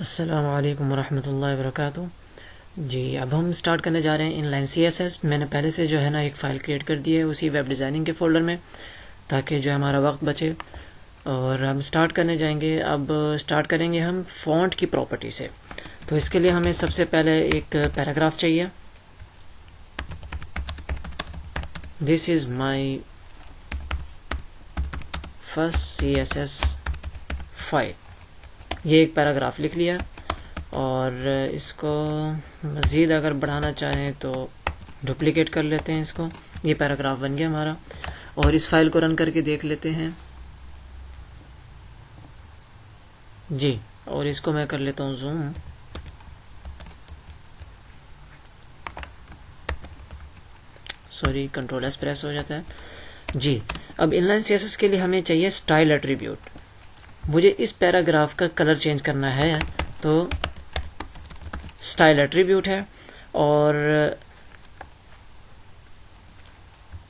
अस्सलाम वालेकुम वरहमतुल्लाहि वबरकातुहू। जी अब हम स्टार्ट करने जा रहे हैं इनलाइन CSS। मैंने पहले से जो है ना एक फ़ाइल क्रिएट कर दी है उसी वेब डिज़ाइनिंग के फ़ोल्डर में, ताकि जो है हमारा वक्त बचे। और हम स्टार्ट करने जाएंगे। अब स्टार्ट करेंगे हम फ़ॉन्ट की प्रॉपर्टी से। तो इसके लिए हमें सबसे पहले एक पैराग्राफ चाहिए। This is my first CSS file. ये एक पैराग्राफ लिख लिया और इसको मज़ीद अगर बढ़ाना चाहें तो डुप्लिकेट कर लेते हैं इसको। ये पैराग्राफ बन गया हमारा और इस फाइल को रन करके देख लेते हैं जी। और इसको मैं कर लेता हूँ जूम। सॉरी, Ctrl+S प्रेस हो जाता है जी। अब इनलाइन CSS के लिए हमें चाहिए स्टाइल एट्रीब्यूट। मुझे इस पैराग्राफ का कलर चेंज करना है तो स्टाइल एट्रीब्यूट है और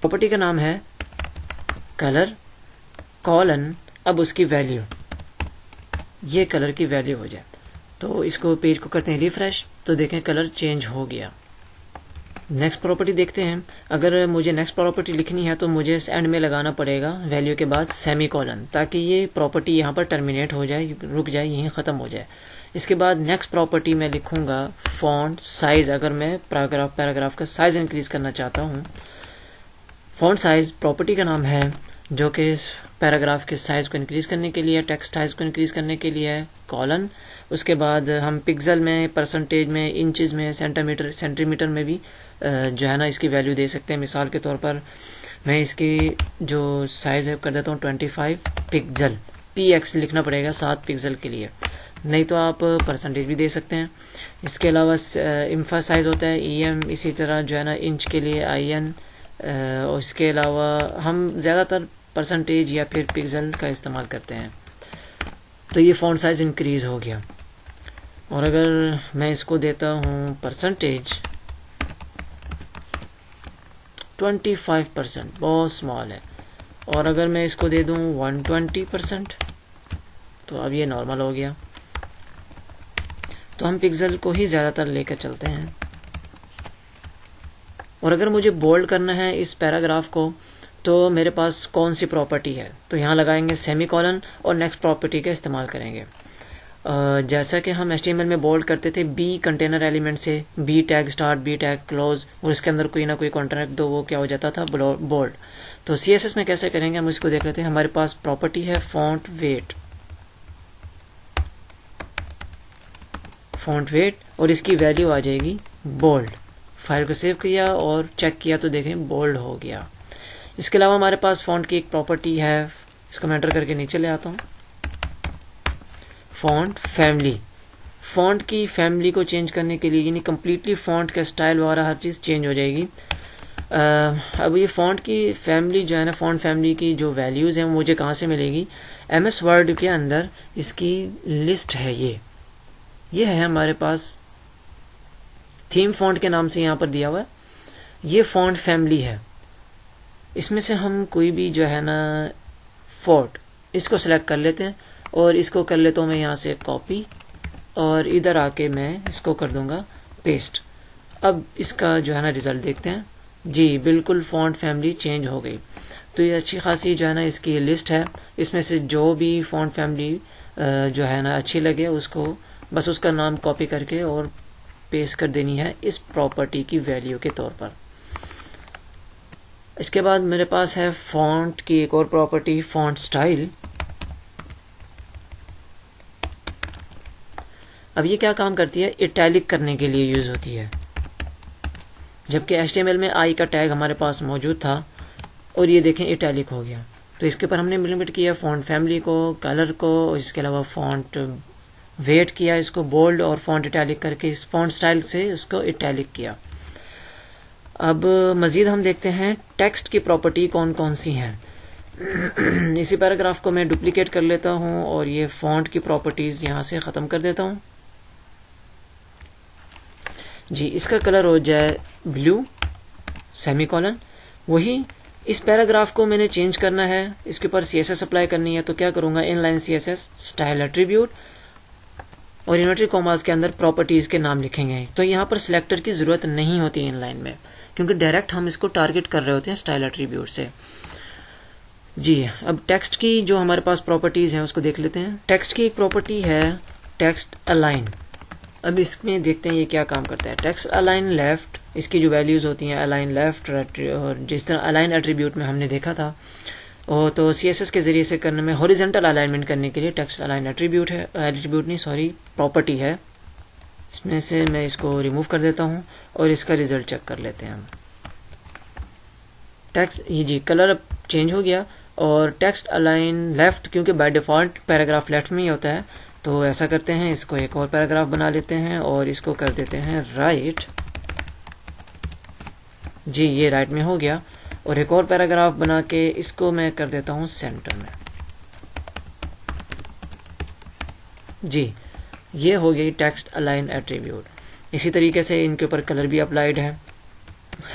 प्रॉपर्टी का नाम है कलर कॉलन। अब उसकी वैल्यू, ये कलर की वैल्यू हो जाए तो इसको पेज को करते हैं रिफ्रेश, तो देखें कलर चेंज हो गया। नेक्स्ट प्रॉपर्टी देखते हैं। अगर मुझे नेक्स्ट प्रॉपर्टी लिखनी है तो मुझे एंड में लगाना पड़ेगा वैल्यू के बाद सेमीकोलन, ताकि ये प्रॉपर्टी यहाँ पर टर्मिनेट हो जाए, रुक जाए, यहीं ख़त्म हो जाए। इसके बाद नेक्स्ट प्रॉपर्टी में लिखूँगा फॉन्ट साइज़। अगर मैं पैराग्राफ का साइज़ इंक्रीज़ करना चाहता हूँ, फॉन्ट साइज़ प्रॉपर्टी का नाम है, जो कि पैराग्राफ के साइज़ को इंक्रीज़ करने के लिए, टेक्स्ट साइज़ को इंक्रीज़ करने के लिए है, कॉलन। उसके बाद हम पिक्सल में, परसेंटेज में, इंचज़ में, सेंटीमीटर में भी जो है ना इसकी वैल्यू दे सकते हैं। मिसाल के तौर पर मैं इसकी जो साइज़ है कर देता हूँ 25 पिक्सल। PX लिखना पड़ेगा 7 पिक्सल के लिए, नहीं तो आप परसेंटेज भी दे सकते हैं। इसके अलावा इम्फा साइज़ होता है EM, इसी तरह जो है ना इंच के लिए IN। और इसके अलावा हम ज़्यादातर परसेंटेज या फिर पिक्सल का इस्तेमाल करते हैं। तो ये फ़ॉन्ट साइज़ इंक्रीज़ हो गया। और अगर मैं इसको देता हूँ परसेंटेज 25%, बहुत स्मॉल है। और अगर मैं इसको दे दूँ 120%, तो अब ये नॉर्मल हो गया। तो हम पिक्सल को ही ज़्यादातर लेकर चलते हैं। और अगर मुझे बोल्ड करना है इस पैराग्राफ को, तो मेरे पास कौन सी प्रॉपर्टी है, तो यहाँ लगाएंगे सेमीकोलन और नेक्स्ट प्रॉपर्टी का इस्तेमाल करेंगे। जैसा कि हम HTML में बोल्ड करते थे B कंटेनर एलिमेंट से, B tag start, B tag close, और इसके अंदर कोई ना कोई कंटेनर दो, वो क्या हो जाता था, बोल्ड। तो CSS में कैसे करेंगे हम इसको देख लेते हैं। हमारे पास प्रॉपर्टी है फॉन्ट वेट और इसकी वैल्यू आ जाएगी बोल्ड। फाइल को सेव किया और चेक किया तो देखें बोल्ड हो गया। इसके अलावा हमारे पास फॉन्ट की एक प्रॉपर्टी है, इसको मैं एंटर करके नीचे ले आता हूँ, फॉन्ट फैमिली। फॉन्ट की फैमिली को चेंज करने के लिए, यानी कम्प्लीटली फॉन्ट का स्टाइल वगैरह हर चीज़ चेंज हो जाएगी। अब ये फॉन्ट की फैमिली जो है ना, फॉन्ट फैमिली की जो वैल्यूज़ हैं वो मुझे कहाँ से मिलेगी, MS वर्ड के अंदर इसकी लिस्ट है। ये है हमारे पास, थीम फॉन्ट के नाम से यहाँ पर दिया हुआ है। ये फॉन्ट फैमिली है। इसमें से हम कोई भी जो है ना फॉन्ट, इसको सेलेक्ट कर लेते हैं और इसको कर लेता हूँ मैं यहाँ से कॉपी, और इधर आके मैं इसको कर दूंगा पेस्ट। अब इसका जो है ना रिज़ल्ट देखते हैं जी। बिल्कुल फॉन्ट फैमिली चेंज हो गई। तो ये अच्छी खासी जो है ना इसकी लिस्ट है। इसमें से जो भी फॉन्ट फैमिली जो है ना अच्छी लगे, उसको बस उसका नाम कॉपी करके और पेस्ट कर देनी है इस प्रॉपर्टी की वैल्यू के तौर पर। इसके बाद मेरे पास है फॉन्ट की एक और प्रॉपर्टी, फॉन्ट स्टाइल। अब ये क्या काम करती है, इटैलिक करने के लिए यूज़ होती है। जबकि HTML में I का टैग हमारे पास मौजूद था और ये देखें इटैलिक हो गया। तो इसके ऊपर हमने इम्प्लीमेंट किया फॉन्ट फैमिली को, कलर को, इसके अलावा फॉन्ट वेट किया, इसको बोल्ड और फॉन्ट इटैलिक करके इस फॉन्ट स्टाइल से उसको इटैलिक किया। अब मज़ीद हम देखते हैं टेक्स्ट की प्रॉपर्टी कौन कौन सी हैं। इसी पैराग्राफ को मैं डुप्लीकेट कर लेता हूँ और ये फॉन्ट की प्रॉपर्टीज़ यहाँ से ख़त्म कर देता हूँ जी। इसका कलर हो जाए ब्लू, सेमीकोलन। वही इस पैराग्राफ को मैंने चेंज करना है, इसके ऊपर CSS अप्लाई करनी है, तो क्या करूँगा, इनलाइन CSS स्टाइल एट्रीब्यूट और इन्वर्टेड कॉमास के अंदर प्रॉपर्टीज़ के नाम लिखेंगे। तो यहाँ पर सिलेक्टर की ज़रूरत नहीं होती इन लाइन में, क्योंकि डायरेक्ट हम इसको टारगेट कर रहे होते हैं स्टाइल एट्रीब्यूट से। जी, अब टेक्स्ट की जो हमारे पास प्रॉपर्टीज़ हैं उसको देख लेते हैं। टेक्स्ट की एक प्रॉपर्टी है टेक्स्ट अलाइन। अब इसमें देखते हैं ये क्या काम करता है। टेक्स्ट अलाइन लेफ्ट, इसकी जो वैल्यूज़ होती हैं अलाइन लेफ्ट, और जिस तरह अलाइन एट्रीब्यूट में हमने देखा था, और तो CSS के ज़रिए से करने में हॉरिजॉन्टल अलाइनमेंट करने के लिए टेक्स्ट अलाइन एट्रीब्यूट है, प्रॉपर्टी है। इसमें से मैं इसको रिमूव कर देता हूँ और इसका रिजल्ट चेक कर लेते हैं हम। टेक्स्ट ये जी कलर अब चेंज हो गया, और टेक्स्ट अलाइन लेफ्ट, क्योंकि बाय डिफ़ॉल्ट पैराग्राफ लेफ्ट में ही होता है, तो ऐसा करते हैं, इसको एक और पैराग्राफ बना लेते हैं और इसको कर देते हैं राइट। जी ये राइट में हो गया, और एक और पैराग्राफ बना के इसको मैं कर देता हूँ सेंटर में। जी ये हो गई टेक्स्ट अलाइन एट्रीब्यूट। इसी तरीके से इनके ऊपर कलर भी अप्लाइड है।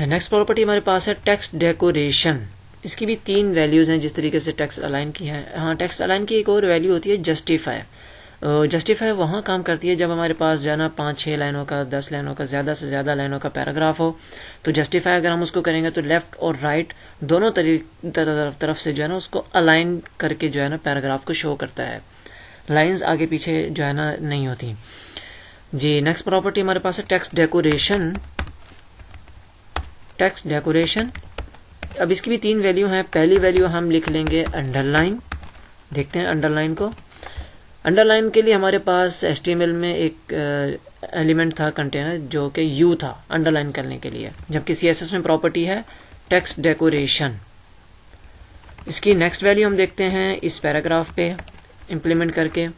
नेक्स्ट प्रॉपर्टी हमारे पास है टेक्स्ट डेकोरेशन। इसकी भी 3 वैल्यूज़ हैं जिस तरीके से टेक्स्ट अलाइन की हैं। हाँ, टेक्स्ट अलाइन की एक और वैल्यू होती है जस्टिफाई। जस्टिफाई वहाँ काम करती है जब हमारे पास जो है ना 5-6 लाइनों का, 10 लाइनों का, ज़्यादा से ज़्यादा लाइनों का पैराग्राफ हो। तो जस्टिफाई अगर हम उसको करेंगे तो लेफ़्ट और राइट दोनों तरफ से जो है ना उसको अलाइन करके जो है ना पैराग्राफ को शो करता है। लाइंस आगे पीछे जो है ना नहीं होती। जी नेक्स्ट प्रॉपर्टी हमारे पास है टेक्स्ट डेकोरेशन। टेक्स्ट डेकोरेशन, अब इसकी भी 3 वैल्यू हैं। पहली वैल्यू हम लिख लेंगे अंडरलाइन। देखते हैं अंडरलाइन को। अंडरलाइन के लिए हमारे पास HTML में एक एलिमेंट था, कंटेनर, जो कि U था अंडरलाइन करने के लिए, जबकि CSS में प्रॉपर्टी है टेक्स्ट डेकोरेशन। इसकी नेक्स्ट वैल्यू हम देखते हैं इस पैराग्राफ पे इम्प्लीमेंट करके,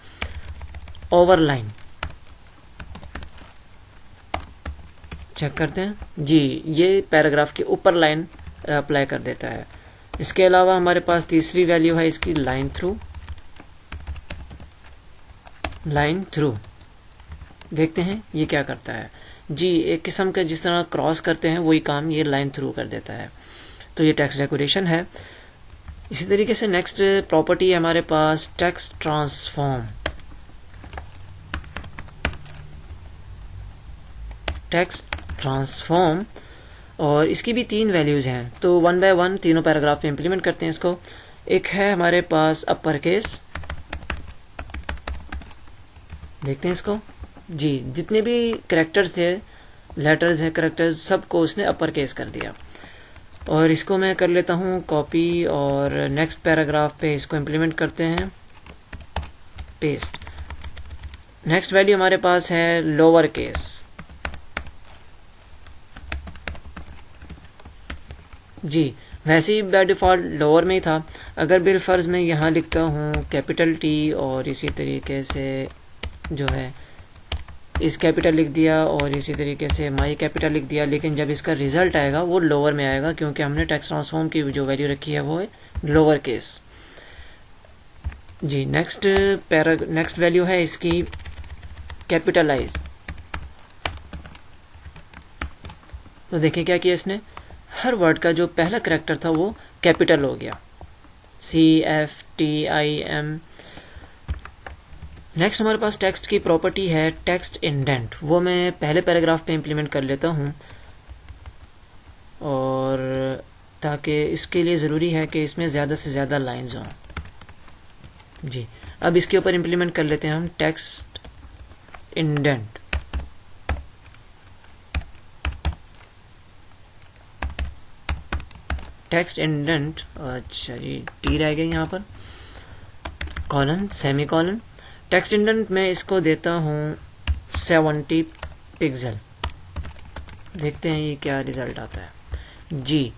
ओवरलाइन। चेक करते हैं। जी ये पैराग्राफ के ऊपर लाइन अप्लाई कर देता है। इसके अलावा हमारे पास तीसरी वैल्यू है इसकी लाइन थ्रू। लाइन थ्रू देखते हैं ये क्या करता है। जी एक किस्म का जिस तरह क्रॉस करते हैं वही काम ये लाइन थ्रू कर देता है। तो ये टेक्स्ट डेकोरेशन है। इसी तरीके से नेक्स्ट प्रॉपर्टी है हमारे पास टेक्स्ट ट्रांसफॉर्म। टेक्स्ट ट्रांसफॉर्म, और इसकी भी 3 वैल्यूज़ हैं। तो 1 बाय 1 तीनों पैराग्राफ में इम्प्लीमेंट करते हैं इसको। एक है हमारे पास अपर केस। देखते हैं इसको। जी जितने भी कैरेक्टर्स थे, लेटर्स हैं, कैरेक्टर्स, सबको उसने अपर केस कर दिया। और इसको मैं कर लेता हूँ कॉपी, और नेक्स्ट पैराग्राफ पे इसको इम्प्लीमेंट करते हैं, पेस्ट। नेक्स्ट वैल्यू हमारे पास है लोअर केस। जी वैसे ही बाय डिफ़ॉल्ट लोअर में ही था। अगर बिल फर्ज में यहाँ लिखता हूँ कैपिटल T, और इसी तरीके से जो है इस कैपिटल लिख दिया, और इसी तरीके से माई कैपिटल लिख दिया, लेकिन जब इसका रिजल्ट आएगा वो लोअर में आएगा, क्योंकि हमने टेक्स्ट ट्रांसफॉर्म की जो वैल्यू रखी है वो है लोअर केस। जी नेक्स्ट वैल्यू है इसकी कैपिटलाइज। तो देखिए क्या किया इसने, हर वर्ड का जो पहला करैक्टर था वो कैपिटल हो गया, CFTIM। नेक्स्ट हमारे पास टेक्स्ट की प्रॉपर्टी है टेक्स्ट इंडेंट। वो मैं पहले पैराग्राफ पे इम्प्लीमेंट कर लेता हूँ, और ताकि इसके लिए ज़रूरी है कि इसमें ज़्यादा से ज़्यादा लाइंस हों। जी अब इसके ऊपर इम्प्लीमेंट कर लेते हैं हम टेक्स्ट इंडेंट। टेक्स्ट इंडेंट, अच्छा जी T रह गया यहाँ पर, colon, semi colon. Text indent में इसको देता हूँ 70 पिक्सल। देखते हैं ये क्या रिजल्ट आता है। जी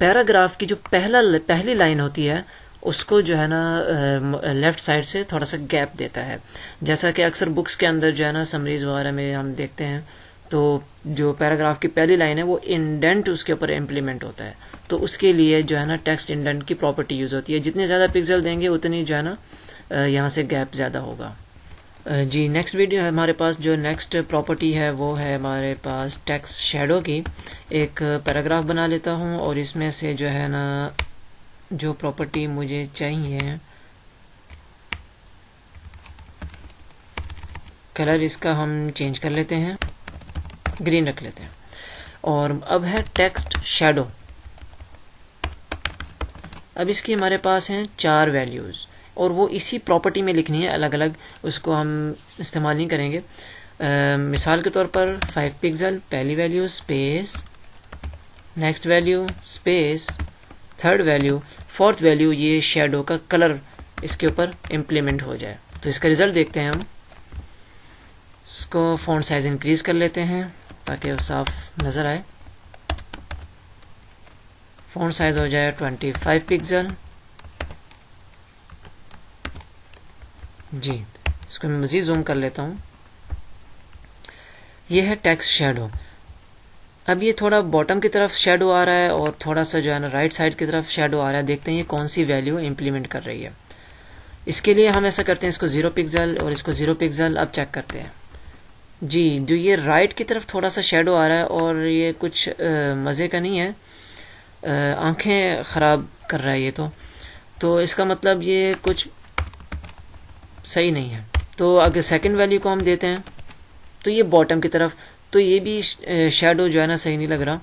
पैराग्राफ की जो पहली लाइन होती है उसको जो है ना लेफ़्ट साइड से थोड़ा सा गैप देता है, जैसा कि अक्सर बुक्स के अंदर जो है ना समरीज वगैरह में हम देखते हैं। तो जो पैराग्राफ की पहली लाइन है वो इंडेंट उसके ऊपर इम्प्लीमेंट होता है, तो उसके लिए जो है ना टेक्स्ट इंडेंट की प्रॉपर्टी यूज़ होती है। जितने ज़्यादा पिक्सल देंगे उतनी जो है ना यहाँ से गैप ज़्यादा होगा। जी नेक्स्ट वीडियो है हमारे पास, जो नेक्स्ट प्रॉपर्टी है वो है हमारे पास टेक्स्ट शैडो की। एक पैराग्राफ बना लेता हूँ, और इसमें से जो है ना जो प्रॉपर्टी मुझे चाहिए कलर इसका हम चेंज कर लेते हैं, ग्रीन रख लेते हैं। और अब है टेक्स्ट शैडो। अब इसकी हमारे पास हैं 4 वैल्यूज़ और वो इसी प्रॉपर्टी में लिखनी है, अलग अलग उसको हम इस्तेमाल नहीं करेंगे। मिसाल के तौर पर 5 पिक्सल पहली value, space next value, space third value, fourth value, ये शेडो का कलर इसके ऊपर इम्प्लीमेंट हो जाए। तो इसका रिज़ल्ट देखते हैं हम। इसको फ़ॉन्ट साइज़ इंक्रीज़ कर लेते हैं ताकि वो साफ नज़र आए। फ़ॉन्ट साइज़ हो जाए 25 पिक्सल। जी, इसको मैं मज़ीद जूम कर लेता हूँ। ये है टेक्स्ट शेडो। अब ये थोड़ा बॉटम की तरफ शेडो आ रहा है और थोड़ा सा जो है ना राइट साइड की तरफ शेडो आ रहा है। देखते हैं ये कौन सी वैल्यू इम्प्लीमेंट कर रही है। इसके लिए हम ऐसा करते हैं, इसको 0 पिक्सल और इसको 0 पिक्सल। अब चेक करते हैं। जी, जो ये राइट की तरफ थोड़ा सा शेडो आ रहा है और ये कुछ मज़े का नहीं है, आंखें ख़राब कर रहा है ये तो इसका मतलब ये कुछ सही नहीं है। तो अगर सेकंड वैल्यू को हम देते हैं तो ये बॉटम की तरफ, तो ये भी शेडो जो है ना सही नहीं लग रहा।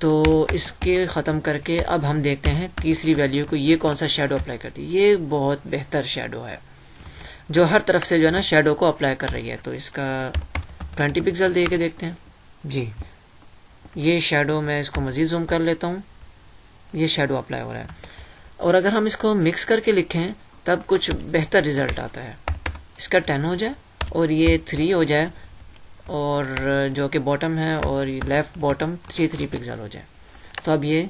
तो इसके ख़त्म करके अब हम देखते हैं तीसरी वैल्यू को, ये कौन सा शेडो अप्लाई करती है। ये बहुत बेहतर शेडो है जो हर तरफ से जो है ना शेडो को अप्लाई कर रही है। तो इसका 20 पिक्सल दे के देखते हैं। जी, ये शेडो मैं इसको मज़ीद जूम कर लेता हूँ। ये शेडो अप्लाई हो रहा है और अगर हम इसको मिक्स करके लिखें तब कुछ बेहतर रिज़ल्ट आता है। इसका 10 हो जाए और ये 3 हो जाए और जो कि बॉटम है और लेफ़्ट बॉटम 3 पिक्सल हो जाए, तो अब ये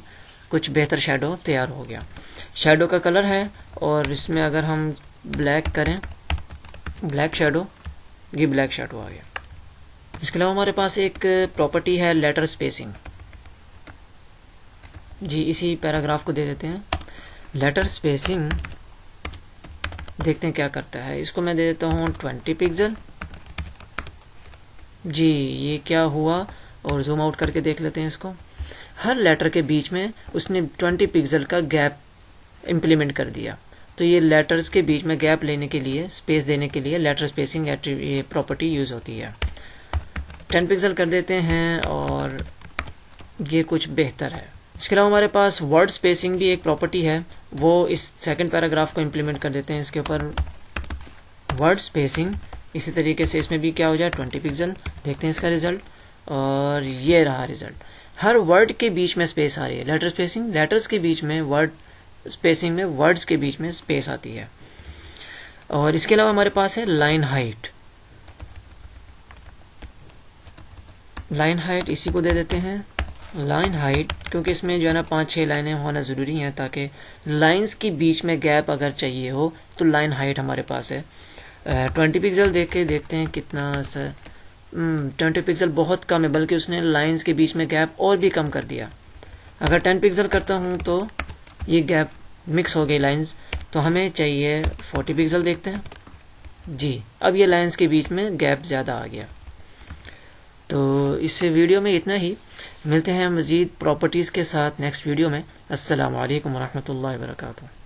कुछ बेहतर शेडो तैयार हो गया। शेडो का कलर है और इसमें अगर हम ब्लैक करें, ब्लैक शेडो, ये ब्लैक शेडो आ गया। इसके अलावा हमारे पास एक प्रॉपर्टी है लेटर स्पेसिंग। जी, इसी पैराग्राफ को दे देते हैं लेटर स्पेसिंग। देखते हैं क्या करता है। इसको मैं दे देता हूँ 20 पिक्सल। जी, ये क्या हुआ और जूम आउट करके देख लेते हैं इसको। हर लेटर के बीच में उसने 20 पिक्सल का गैप इम्प्लीमेंट कर दिया। तो ये लेटर्स के बीच में गैप लेने के लिए, स्पेस देने के लिए लेटर स्पेसिंग ये प्रॉपर्टी यूज़ होती है। 10 पिक्सल कर देते हैं और ये कुछ बेहतर है। इसके अलावा हमारे पास वर्ड स्पेसिंग भी एक प्रॉपर्टी है, वो इस सेकंड पैराग्राफ को इम्प्लीमेंट कर देते हैं। इसके ऊपर वर्ड स्पेसिंग, इसी तरीके से इसमें भी क्या हो जाए 20 पिक्सल। देखते हैं इसका रिज़ल्ट और ये रहा रिज़ल्ट। हर वर्ड के बीच में स्पेस आ रही है। लेटर स्पेसिंग, लेटर्स के बीच में, वर्ड स्पेसिंग में वर्ड्स के बीच में स्पेस आती है। और इसके अलावा हमारे पास है लाइन हाइट। लाइन हाइट इसी को दे देते हैं लाइन हाइट, क्योंकि इसमें जो है ना 5-6 लाइनें होना ज़रूरी हैं ताकि लाइंस के बीच में गैप अगर चाहिए हो तो लाइन हाइट हमारे पास है। 20 पिक्सल देख के देखते हैं कितना 20 पिक्सल बहुत कम है, बल्कि उसने लाइंस के बीच में गैप और भी कम कर दिया। अगर 10 पिक्सल करता हूँ तो ये गैप मिक्स हो गई लाइंस, तो हमें चाहिए 40 पिक्सल। देखते हैं जी, अब ये लाइंस के बीच में गैप ज़्यादा आ गया। तो इस वीडियो में इतना ही। मिलते हैं मज़ीद प्रॉपर्टीज़ के साथ नेक्स्ट वीडियो में। अस्सलामु अलैकुम वरहमतुल्लाहि वबरकातुहू।